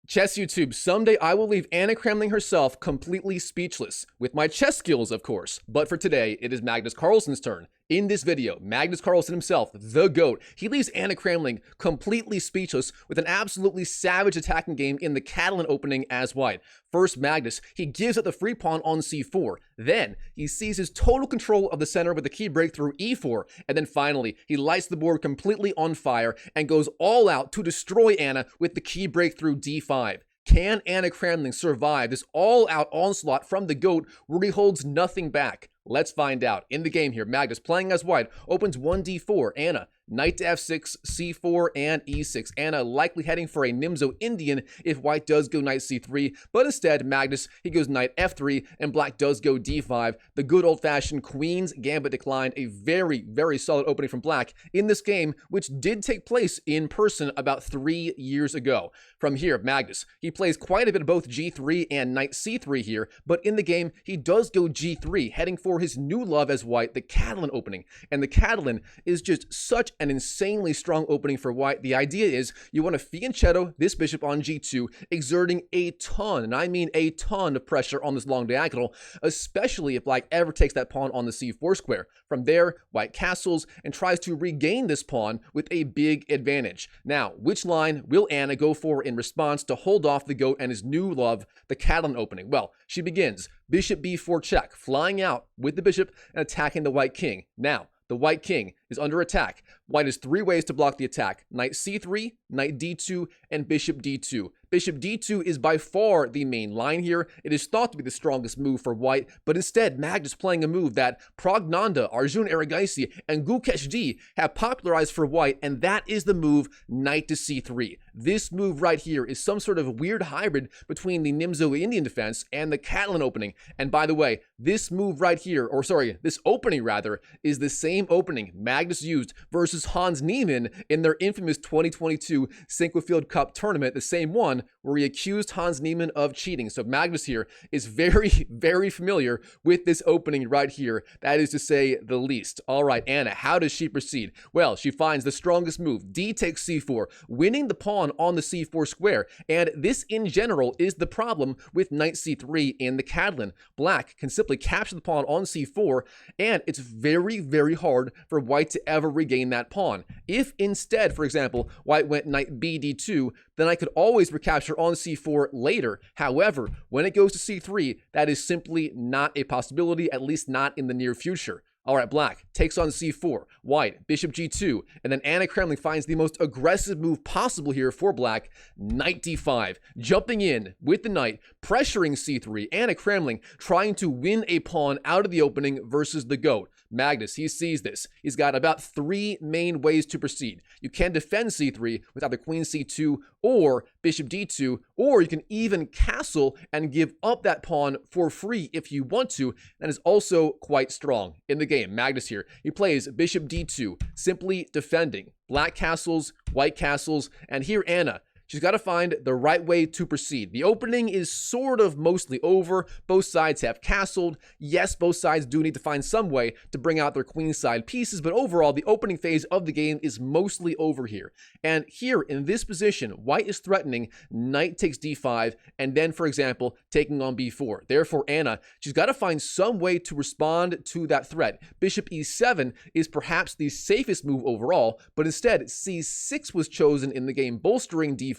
Chess YouTube, someday I will leave Anna Cramling herself completely speechless, with my chess skills, of course. But for today, it is Magnus Carlsen's turn. In this video, Magnus Carlsen himself, the GOAT, he leaves Anna Cramling completely speechless with an absolutely savage attacking game in the Catalan Opening as white. First, Magnus, he gives up the free pawn on c4. Then, he seizes total control of the center with the key breakthrough e4. And then finally, he lights the board completely on fire and goes all out to destroy Anna with the key breakthrough d5. Can Anna Cramling survive this all-out onslaught from the GOAT where he holds nothing back? Let's find out. In the game here, Magnus playing as white, opens 1d4. Anna, knight to f6, c4, and e6. Anna likely heading for a Nimzo Indian if white does go knight c3, but instead, Magnus, he goes knight f3, and black does go d5. The good old-fashioned Queen's Gambit decline, a very, very solid opening from black in this game, which did take place in person about 3 years ago. From here, Magnus, he plays quite a bit of both g3 and knight c3 here, but in the game, he does go g3, heading for his new love as white, the Catalan Opening. And the Catalan is just such an insanely strong opening for white. The idea is you want to fianchetto this bishop on g2, exerting a ton, and I mean a ton of pressure on this long diagonal, especially if black ever takes that pawn on the c4 square. From there, white castles and tries to regain this pawn with a big advantage. Now, which line will Anna go for in response to hold off the GOAT and his new love, the Catalan Opening? Well, she begins bishop b4 check, flying out with the bishop and attacking the white king. Now, the white king is under attack. White has 3 ways to block the attack: knight c3, knight d2, and bishop d2. Bishop d2 is by far the main line here. It is thought to be the strongest move for white, but instead, Magnus playing a move that Praggnanandhaa, Arjun Erigaisi, and Gukesh have popularized for white, and that is the move knight to c3. This move right here is some sort of weird hybrid between the Nimzo Indian defense and the Catalan Opening. And by the way, this move right here, or sorry, this opening rather, is the same opening Magnus used versus Hans Niemann in their infamous 2022 Sinquefield Cup tournament, the same one where he accused Hans Niemann of cheating. So Magnus here is very, very familiar with this opening right here. That is to say the least. All right, Anna, how does she proceed? Well, she finds the strongest move, d takes c4, winning the pawn on the c4 square. And this in general is the problem with knight c3 in the Catalan. Black can simply capture the pawn on c4, and it's very, very hard for white to ever regain that pawn. If instead, for example, white went knight b d2, then I could always recapture on c4 later. However, when it goes to c3, that is simply not a possibility, at least not in the near future. All right, black takes on c4, white, bishop g2, and then Anna Cramling finds the most aggressive move possible here for black, knight d5, jumping in with the knight, pressuring c3, Anna Cramling trying to win a pawn out of the opening versus the GOAT. Magnus, he sees this. He's got about 3 main ways to proceed. You can defend c3 with either queen c2 or bishop d2, or you can even castle and give up that pawn for free if you want to. That is also quite strong in the game. Magnus here, he plays bishop d2, simply defending. Black castles, white castles, and here Anna, she's got to find the right way to proceed. The opening is sort of mostly over. Both sides have castled. Yes, both sides do need to find some way to bring out their queenside pieces, but overall, the opening phase of the game is mostly over here. And here, in this position, white is threatening knight takes d5, and then, for example, taking on b4. Therefore, Anna, she's got to find some way to respond to that threat. Bishop e7 is perhaps the safest move overall, but instead, c6 was chosen in the game, bolstering d5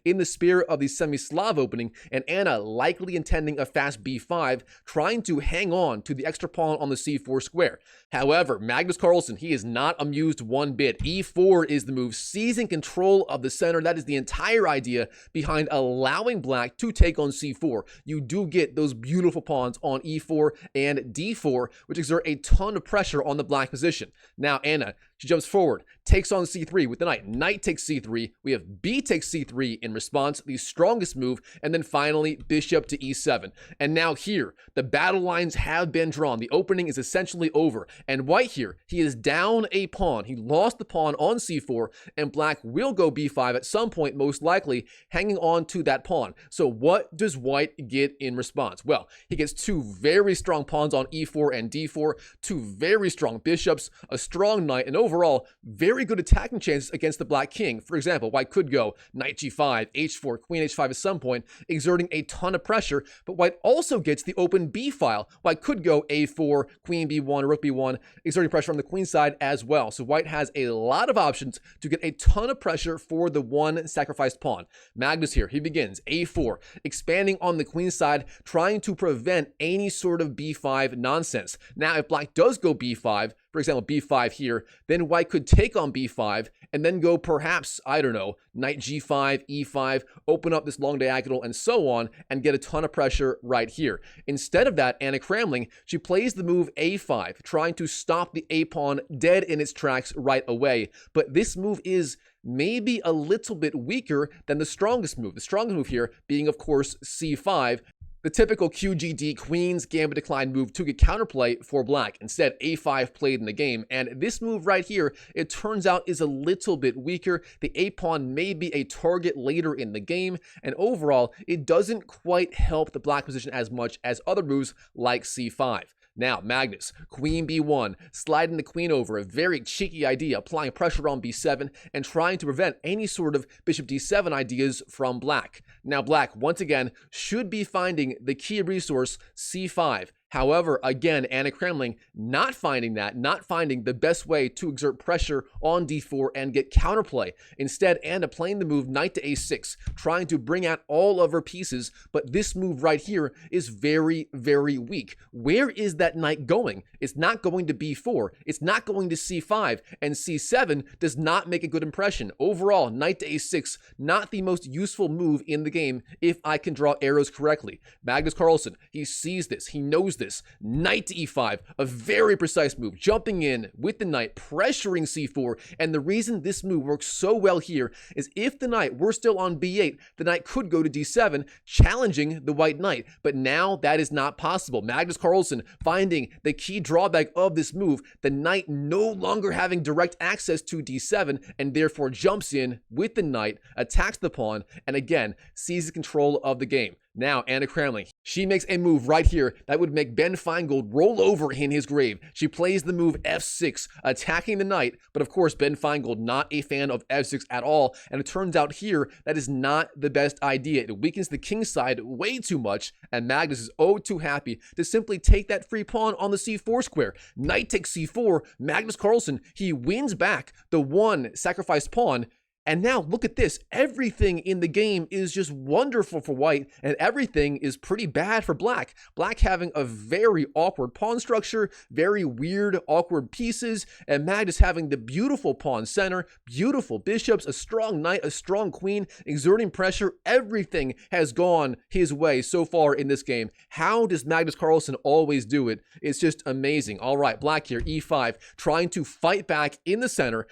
in the spirit of the semi-Slav opening, and Anna likely intending a fast b5, trying to hang on to the extra pawn on the c4 square. However, Magnus Carlsen, he is not amused one bit. e4 is the move, seizing control of the center. That is the entire idea behind allowing black to take on c4. You do get those beautiful pawns on e4 and d4, which exert a ton of pressure on the black position. Now, Anna, she jumps forward, takes on c3 with the knight. Knight takes c3. We have b takes c3 in response, the strongest move, and then finally bishop to e7. And now here, the battle lines have been drawn. The opening is essentially over. And white here, he is down a pawn. He lost the pawn on c4, and black will go b5 at some point, most likely, hanging on to that pawn. So what does white get in response? Well, he gets 2 very strong pawns on e4 and d4, 2 very strong bishops, a strong knight, and overall, overall, very good attacking chances against the black king. For example, white could go knight g5, h4, queen h5 at some point, exerting a ton of pressure, but white also gets the open b file. White could go a4, queen b1, rook b1, exerting pressure on the queen side as well. So white has a lot of options to get a ton of pressure for the one sacrificed pawn. Magnus here, he begins a4, expanding on the queen side, trying to prevent any sort of b5 nonsense. Now, if black does go b5, for example, b5 here, then white could take on b5 and then go perhaps, I don't know, knight g5, e5, open up this long diagonal and so on, and get a ton of pressure right here. Instead of that, Anna Cramling, she plays the move a5, trying to stop the a pawn dead in its tracks right away. But this move is maybe a little bit weaker than the strongest move. The strongest move here being, of course, c5. The typical QGD Queen's Gambit Decline move to get counterplay for black. Instead, a5 played in the game, and this move right here, it turns out, is a little bit weaker. The a-pawn may be a target later in the game, and overall, it doesn't quite help the black position as much as other moves like c5. Now, Magnus, queen b1, sliding the queen over, a very cheeky idea, applying pressure on b7 and trying to prevent any sort of bishop d7 ideas from black. Now, black, once again, should be finding the key resource c5. However, again, Anna Cramling not finding the best way to exert pressure on d4 and get counterplay. Instead, Anna playing the move knight to a6, trying to bring out all of her pieces, but this move right here is very, very weak. Where is that knight going? It's not going to b4, it's not going to c5, and c7 does not make a good impression. Overall, knight to a6, not the most useful move in the game if I can draw arrows correctly. Magnus Carlsen, he sees this, he knows this. Knight to e5, a very precise move, jumping in with the knight, pressuring c4, and the reason this move works so well here is if the knight were still on b8, the knight could go to d7, challenging the white knight, but now that is not possible. Magnus Carlsen finding the key drawback of this move, the knight no longer having direct access to d7, and therefore jumps in with the knight, attacks the pawn, and again, seizes control of the game. Now, Anna Cramling, she makes a move right here that would make Ben Feingold roll over in his grave. She plays the move f6, attacking the knight, but of course, Ben Feingold not a fan of f6 at all, and it turns out here that is not the best idea. It weakens the king side way too much, and Magnus is oh too happy to simply take that free pawn on the c4 square. Knight takes c4, Magnus Carlsen, he wins back the one sacrificed pawn. And now look at this. Everything in the game is just wonderful for white, and everything is pretty bad for black. Black having a very awkward pawn structure, very weird, awkward pieces, and Magnus having the beautiful pawn center, beautiful bishops, a strong knight, a strong queen, exerting pressure. Everything has gone his way so far in this game. How does Magnus Carlsen always do it? It's just amazing. All right, black here, e5, trying to fight back in the center.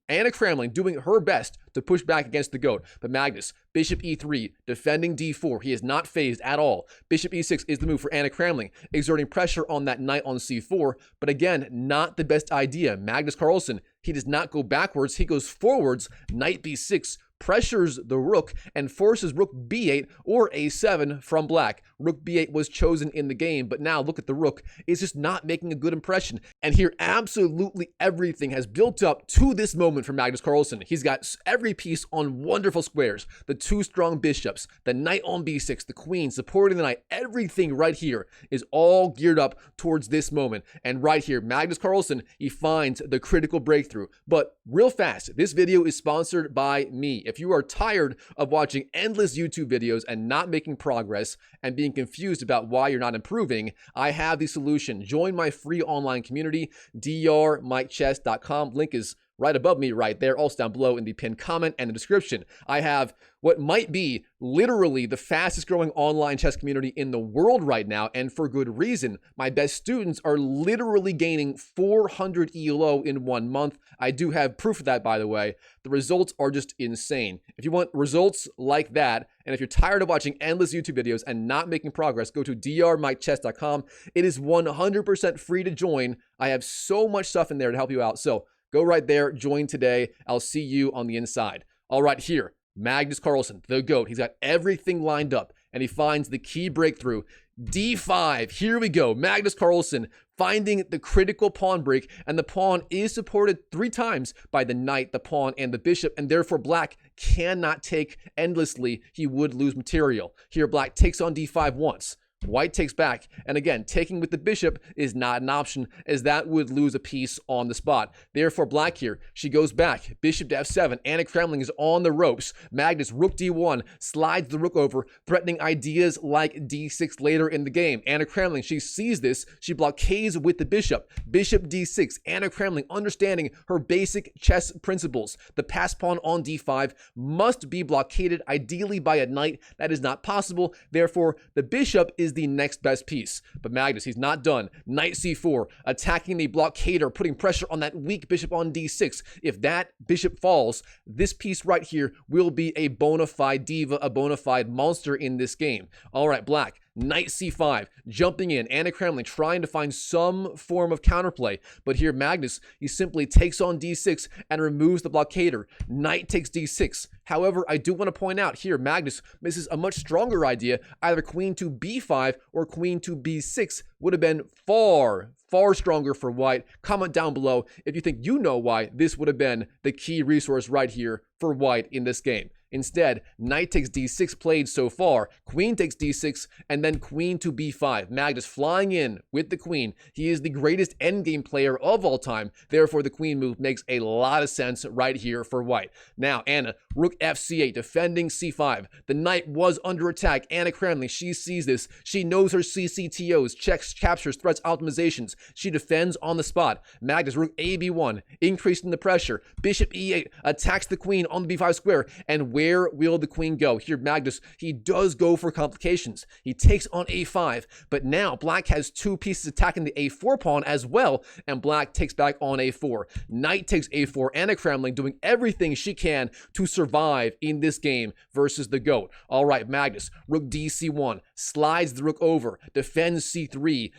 Anna Cramling doing her best to push back against the goat. But Magnus, bishop e3, defending d4. He is not phased at all. Bishop e6 is the move for Anna Cramling, exerting pressure on that knight on c4. But again, not the best idea. Magnus Carlsen, he does not go backwards. He goes forwards. Knight b6, pressures the rook and forces rook b8 or a7 from black. Rook b8 was chosen in the game, but now look at the rook. It's just not making a good impression. And here, absolutely everything has built up to this moment for Magnus Carlsen. He's got every piece on wonderful squares. The two strong bishops, the knight on b6, the queen supporting the knight. Everything right here is all geared up towards this moment. And right here, Magnus Carlsen, he finds the critical breakthrough. But real fast, this video is sponsored by me. If you are tired of watching endless YouTube videos and not making progress and being confused about why you're not improving, I have the solution. Join my free online community, drmikechess.com. Link is right above me right there, also down below in the pinned comment and the description. I have what might be literally the fastest growing online chess community in the world right now, and for good reason. My best students are literally gaining 400 ELO in 1 month. I do have proof of that, by the way. The results are just insane. If you want results like that, and if you're tired of watching endless YouTube videos and not making progress, go to drmikechess.com. It is 100% free to join. I have so much stuff in there to help you out. So go right there, join today. I'll see you on the inside. All right, here, Magnus Carlsen, the GOAT. He's got everything lined up, and he finds the key breakthrough. D5. Here we go. Magnus Carlsen finding the critical pawn break, and the pawn is supported 3 times by the knight, the pawn, and the bishop, and therefore black cannot take endlessly. He would lose material. Here, black takes on D5 once. White takes back, and again, taking with the bishop is not an option, as that would lose a piece on the spot. Therefore, black here, she goes back, bishop to f7, Anna Cramling is on the ropes. Magnus, rook d1, slides the rook over, threatening ideas like d6 later in the game. Anna Cramling, she sees this, she blockades with the bishop. Bishop d6, Anna Cramling understanding her basic chess principles. The pass pawn on d5 must be blockaded, ideally by a knight. That is not possible, therefore, the bishop is the next best piece. But Magnus, he's not done. Knight c4, attacking the blockader, putting pressure on that weak bishop on d6. If that bishop falls, this piece right here will be a bona fide diva, a bona fide monster in this game. All right, black. Knight c5, jumping in, Anna Cramling trying to find some form of counterplay, but here Magnus, he simply takes on d6 and removes the blockader. Knight takes d6. However, I do want to point out here, Magnus misses a much stronger idea. Either queen to b5 or queen to b6 would have been far stronger for white. Comment down below if you think you know why this would have been the key resource right here for white in this game. Instead, knight takes d6 played so far, queen takes d6, and then queen to b5. Magnus flying in with the queen. He is the greatest endgame player of all time. Therefore, the queen move makes a lot of sense right here for white. Now, Anna, rook fc8, defending c5. The knight was under attack. Anna Cramling, she sees this. She knows her CCTOs, checks, captures, threats, optimizations. She defends on the spot. Magnus, rook ab1, increasing the pressure. Bishop e8, attacks the queen on the b5 square, and where will the queen go? Here, Magnus, he does go for complications. He takes on a5, but now black has 2 pieces attacking the a4 pawn as well, and black takes back on a4. Knight takes a4. Anna Cramling doing everything she can to survive in this game versus the GOAT. All right, Magnus, rook dc1, slides the rook over, defends c3,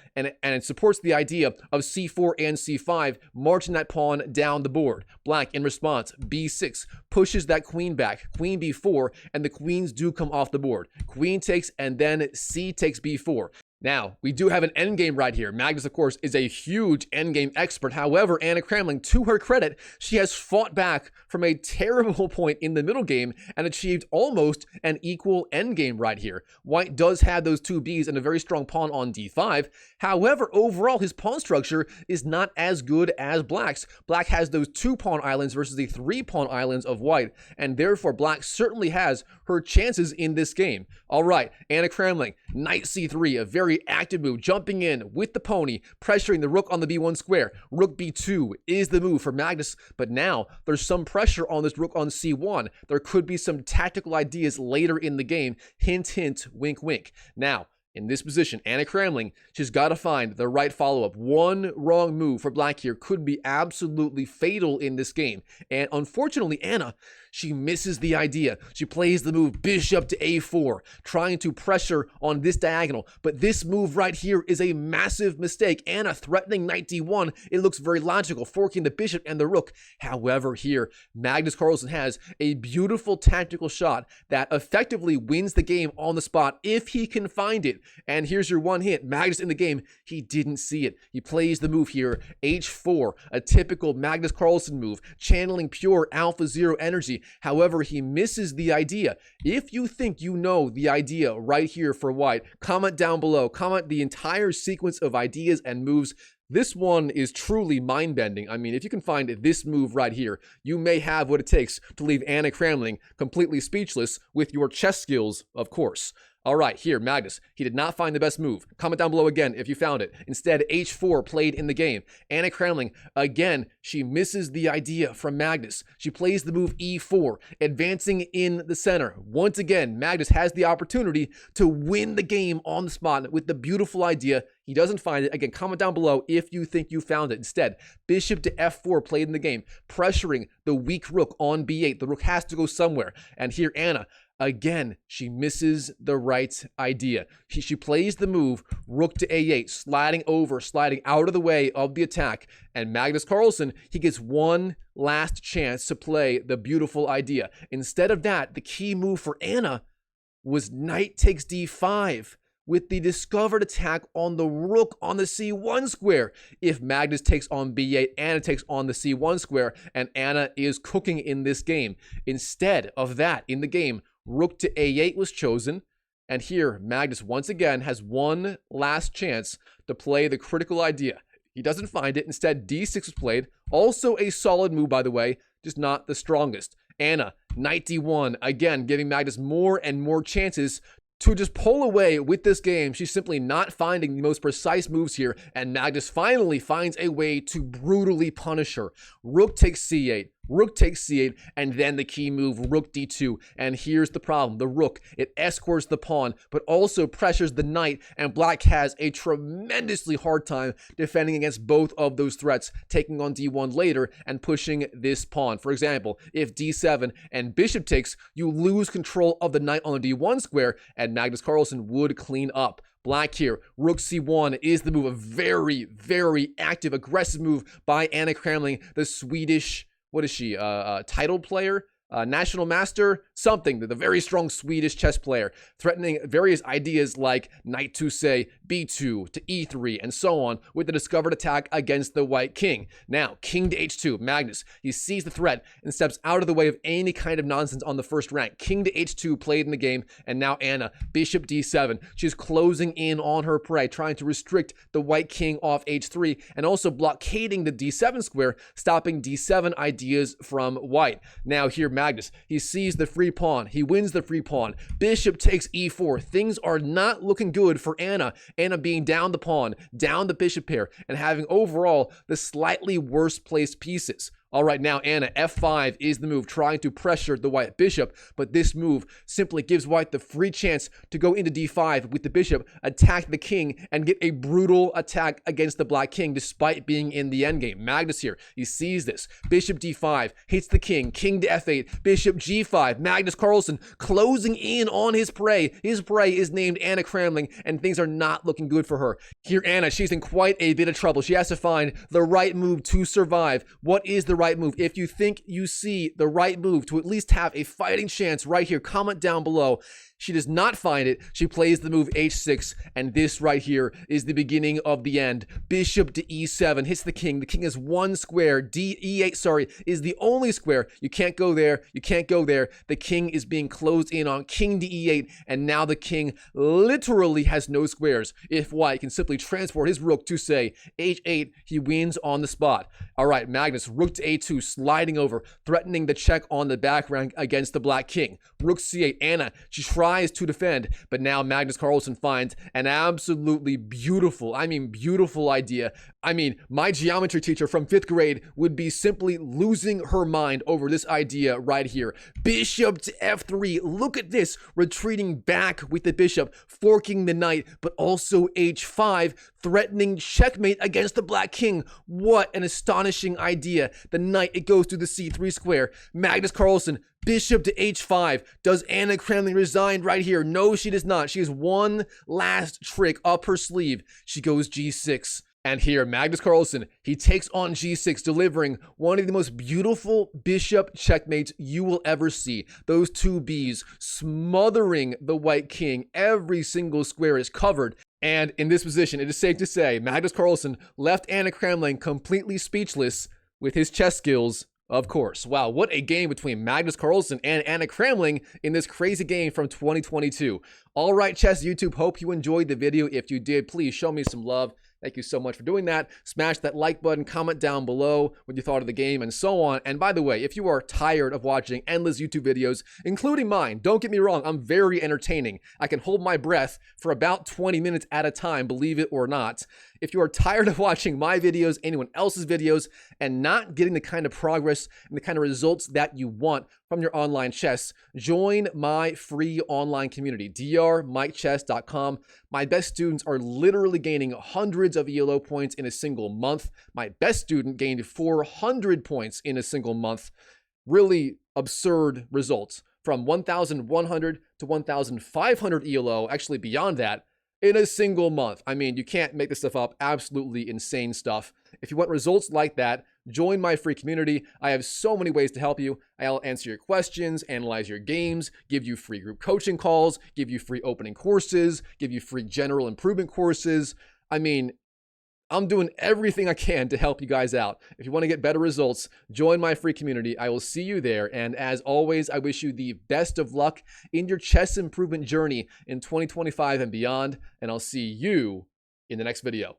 and supports the idea of c4 and c5, marching that pawn down the board. Black, in response, b6, pushes that queen back. Queen b4, and the queens do come off the board. Queen takes, and then c takes b4. Now, we do have an endgame right here. Magnus, of course, is a huge endgame expert. However, Anna Cramling, to her credit, she has fought back from a terrible point in the middle game and achieved almost an equal endgame right here. White does have those 2 Bs and a very strong pawn on d5. However, overall, his pawn structure is not as good as black's. Black has those 2 pawn islands versus the 3 pawn islands of white, and therefore black certainly has her chances in this game. All right, Anna Cramling, knight c3, a very active move, jumping in with the pony, pressuring the rook on the b1 square. Rook b2 is the move for Magnus, but now there's some pressure on this rook on c1. There could be some tactical ideas later in the game. Hint, hint, wink, wink. Now, in this position, Anna Cramling, she's got to find the right follow-up. One wrong move for black here could be absolutely fatal in this game. And unfortunately, Anna, she misses the idea. She plays the move bishop to a4, trying to pressure on this diagonal. But this move right here is a massive mistake. Anna threatening knight d1. It looks very logical, forking the bishop and the rook. However, here, Magnus Carlsen has a beautiful tactical shot that effectively wins the game on the spot if he can find it. And here's your one hint. Magnus in the game, he didn't see it. He plays the move here, h4, a typical Magnus Carlsen move, channeling pure alpha zero energy. However, he misses the idea. If you think you know the idea right here for white, comment down below. Comment the entire sequence of ideas and moves. This one is truly mind-bending. I mean, if you can find this move right here, you may have what it takes to leave Anna Cramling completely speechless with your chess skills, of course. All right, here, Magnus, he did not find the best move. Comment down below again if you found it. Instead, h4 played in the game. Anna Cramling, again, she misses the idea from Magnus. She plays the move e4, advancing in the center. Once again, Magnus has the opportunity to win the game on the spot with the beautiful idea. He doesn't find it. Again, comment down below if you think you found it. Instead, bishop to f4 played in the game, pressuring the weak rook on b8. The rook has to go somewhere. And here, Anna, again, she misses the right idea. She plays the move, rook to a8, sliding over, sliding out of the way of the attack. And Magnus Carlsen, he gets one last chance to play the beautiful idea. Instead of that, the key move for Anna was knight takes d5. with the discovered attack on the rook on the c1 square. If Magnus takes on b8, Anna takes on the c1 square, and Anna is cooking in this game. Instead of that, in the game, rook to a8 was chosen, and here Magnus once again has one last chance to play the critical idea. He doesn't find it. Instead, d6 was played. Also a solid move, by the way, just not the strongest. Anna, knight d1, again giving Magnus more and more chances to just pull away with this game. She's simply not finding the most precise moves here, and Magnus finally finds a way to brutally punish her. Rook takes c8. Rook takes c8, and then the key move, rook d2. And here's the problem. The rook, it escorts the pawn, but also pressures the knight, and black has a tremendously hard time defending against both of those threats, taking on d1 later and pushing this pawn. For example, if d7 and bishop takes, you lose control of the knight on the d1 square, and Magnus Carlsen would clean up. Black here, rook c1 is the move, a very, very active, aggressive move by Anna Cramling, the Swedish, what is she, title player? National master, something, the very strong Swedish chess player, threatening various ideas like knight to say b2 to e3 and so on with the discovered attack against the white king. Now, king to h2, Magnus, he sees the threat and steps out of the way of any kind of nonsense on the first rank. King to h2 played in the game, and now Anna, bishop d7. She's closing in on her prey, trying to restrict the white king off h3 and also blockading the d7 square, stopping d7 ideas from white. Now here, Magnus, he sees the free pawn. He wins the free pawn. Bishop takes e4. Things are not looking good for Anna. Anna being down the pawn, down the bishop pair, and having overall the slightly worse placed pieces. All right, now Anna, f5 is the move, trying to pressure the white bishop, but this move simply gives white the free chance to go into d5 with the bishop, attack the king, and get a brutal attack against the black king despite being in the endgame. Magnus here, he sees this. Bishop d5, hits the king, king to f8, bishop g5. Magnus Carlsen closing in on his prey. His prey is named Anna Cramling, and things are not looking good for her. Here, Anna, she's in quite a bit of trouble. She has to find the right move to survive. What is the right move? If you think you see the right move to at least have a fighting chance right here, comment down below. She does not find it. She plays the move h6, and this right here is the beginning of the end. Bishop to e7 hits the king. The king has one square. e8, is the only square. You can't go there. You can't go there. The king is being closed in on. King to e8, and now the king literally has no squares. If white can simply transport his rook to, say, h8, he wins on the spot. All right, Magnus, rook to a2, sliding over, threatening the check on the back rank against the black king. Rook c8, Anna, she tries to defend, but now Magnus Carlsen finds an absolutely beautiful, I mean beautiful idea. I mean, my geometry teacher from 5th grade would be simply losing her mind over this idea right here. Bishop to f3, look at this, retreating back with the bishop, forking the knight, but also h5, threatening checkmate against the black king. What an astonishing idea. The knight, it goes to the c3 square. Magnus Carlsen, bishop to h5. Does Anna Cramling resign right here? No, she does not. She has one last trick up her sleeve. She goes g6. And here, Magnus Carlsen, he takes on g6, delivering one of the most beautiful bishop checkmates you will ever see. Those two Bs smothering the white king. Every single square is covered. And in this position, it is safe to say, Magnus Carlsen left Anna Cramling completely speechless with his chess skills. Of course. Wow, what a game between Magnus Carlsen and Anna Cramling in this crazy game from 2022. All right, Chess YouTube, hope you enjoyed the video. If you did, please show me some love. Thank you so much for doing that. Smash that like button, comment down below what you thought of the game, and so on. And by the way, if you are tired of watching endless YouTube videos, including mine, don't get me wrong, I'm very entertaining. I can hold my breath for about 20 minutes at a time, believe it or not. If you are tired of watching my videos, anyone else's videos, and not getting the kind of progress and the kind of results that you want from your online chess, join my free online community, drmikechess.com. My best students are literally gaining hundreds of ELO points in a single month. My best student gained 400 points in a single month. Really absurd results, from 1,100 to 1,500 ELO, actually beyond that, in a single month. I mean, you can't make this stuff up. Absolutely insane stuff. If you want results like that, join my free community. I have so many ways to help you. I'll answer your questions, analyze your games, give you free group coaching calls, give you free opening courses, give you free general improvement courses. I mean, I'm doing everything I can to help you guys out. If you want to get better results, join my free community. I will see you there. And as always, I wish you the best of luck in your chess improvement journey in 2025 and beyond. And I'll see you in the next video.